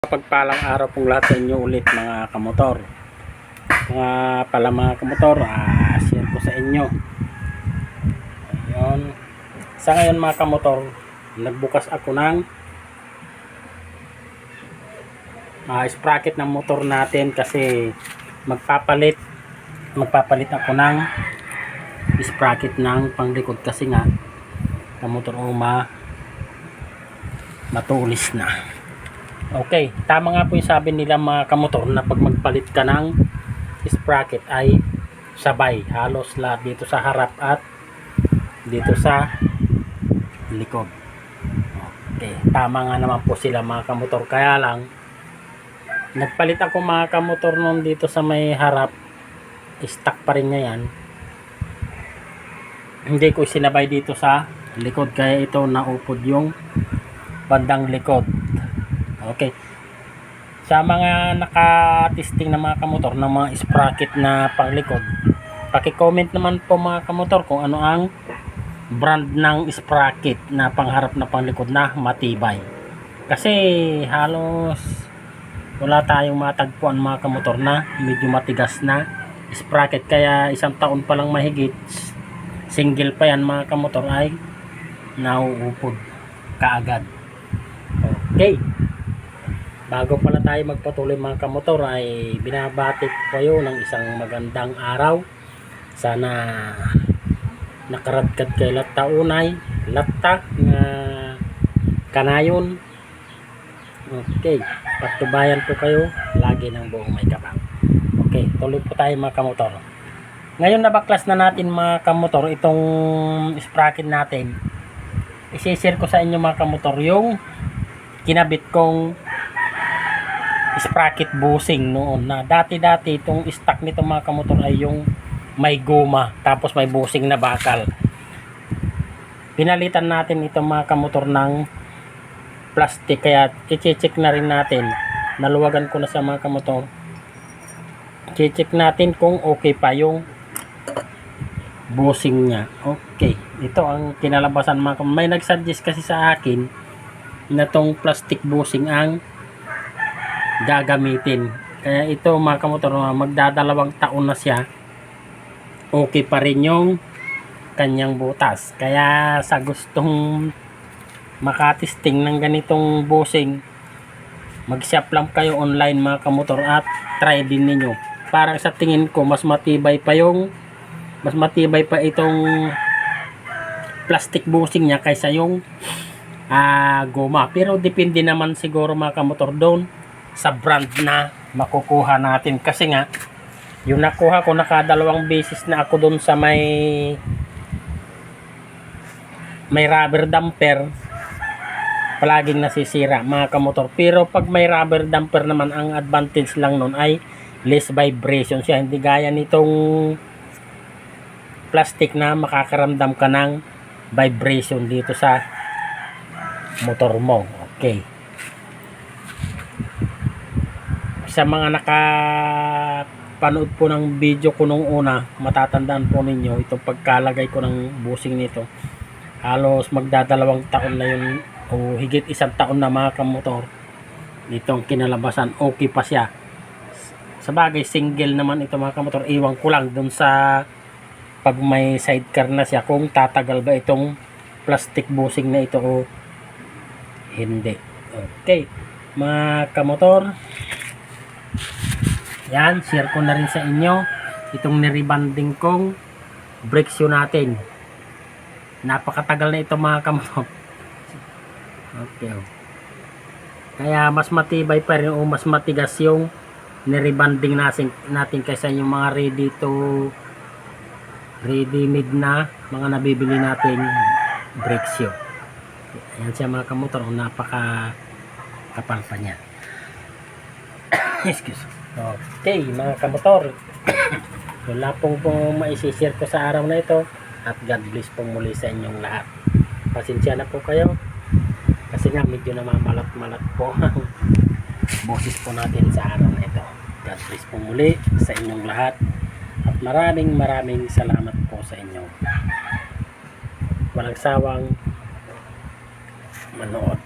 Pagpalang araw pong lahat sa inyo ulit mga kamotor. Mga pala mga kamotor, share ko sa inyo. Ayun. Sa ngayon mga kamotor, nagbukas ako ng sprocket ng motor natin kasi magpapalit ako ng sprocket ng panglikod kasi nga kamotor matulis na. Okay, tama nga po yung sabi nila mga kamotor na pag magpalit ka ng sprocket ay sabay, halos lahat dito sa harap at dito sa likod. Okay, tama nga naman po sila mga kamotor, kaya lang nagpalit ako mga kamotor noon dito sa may harap, stuck pa rin ngayon, hindi ko sinabay dito sa likod kaya ito naupod yung bandang likod. Okay. Sa mga naka-testing na mga kamotor ng mga sprocket na panglikod, paki-comment naman po mga kamotor kung ano ang brand ng sprocket na pangharap na panglikod na matibay. Kasi halos wala tayong matagpuan mga kamotor na medyo matigas na sprocket, kaya isang taon pa lang mahigit, single pa yan mga kamotor ay nauupod kaagad. Okay. Bago pala tayo magpatuloy mga kamotor ay binabati ko kayo ng isang magandang araw. Sana nakaradkad kay latta unay, latta nga kanayon. Okay, patubayan po kayo lagi ng buong may kapal. Okay, tuloy po tayo mga kamotor. Ngayon nabaklas na natin mga kamotor itong sprocket natin. I-share ko sa inyo mga kamotor yung kinabit kong sprocket bushing noon na dati itong stock nito mga kamotor ay yung may goma tapos may bushing na bakal. Pinalitan natin ito mga kamotor ng plastic, kaya i-check na rin natin, naluwagan ko na sa mga kamotor, i-check natin kung okay pa yung bushing nya. Okay, ito ang kinalabasan mga kamotor. May nagsuggest kasi sa akin na tong plastic bushing ang gagamitin, kaya ito mga kamotor magdadalawang taon na siya, okay pa rin yung kanyang butas. Kaya sa gustong makatesting ng ganitong bushing, mag-shop lang kayo online mga kamotor at try din ninyo. Parang sa tingin ko mas matibay pa itong plastic bushing nya kaysa yung goma, pero depende naman siguro mga kamotor doon sa brand na makukuha natin. Kasi nga yung nakuha ko, nakadalawang beses na ako doon sa may rubber damper, palaging nasisira mga kamotor. Pero pag may rubber damper naman, ang advantage lang nun ay less vibration siya, hindi gaya nitong plastic na makakaramdam ka ng vibration dito sa motor mo. Okay, sa mga nakapanood po ng video ko nung una, matatandaan po ninyo itong pagkalagay ko ng bushing nito, halos magdadalawang taon na yun o higit isang taon na mga kamotor. Itong kinalabasan okay pa siya. Sa bagay single naman ito mga kamotor, iwan ko lang dun sa pag may sidecar na siya kung tatagal ba itong plastic bushing na ito o hindi. Okay mga kamotor, yan, share ko na rin sa inyo itong niribanding kong brake shoe natin. Napakatagal na ito mga kamotor. Okay, kaya mas matibay pa rin o mas matigas yung niribanding natin kaysa yung mga ready-made na mga nabibili natin brake shoe. Ayan siya mga kamotor, napaka kapal pa niya. Excuse. Okay mga kamotor, wala pong maisishare ko sa araw na ito, at God bless po muli sa inyong lahat. Pasensya na po kayo kasi nga medyo namamalat-malat po ang boses po natin sa araw na ito. God bless po muli sa inyong lahat at maraming salamat po sa inyo. Walang sawang manood.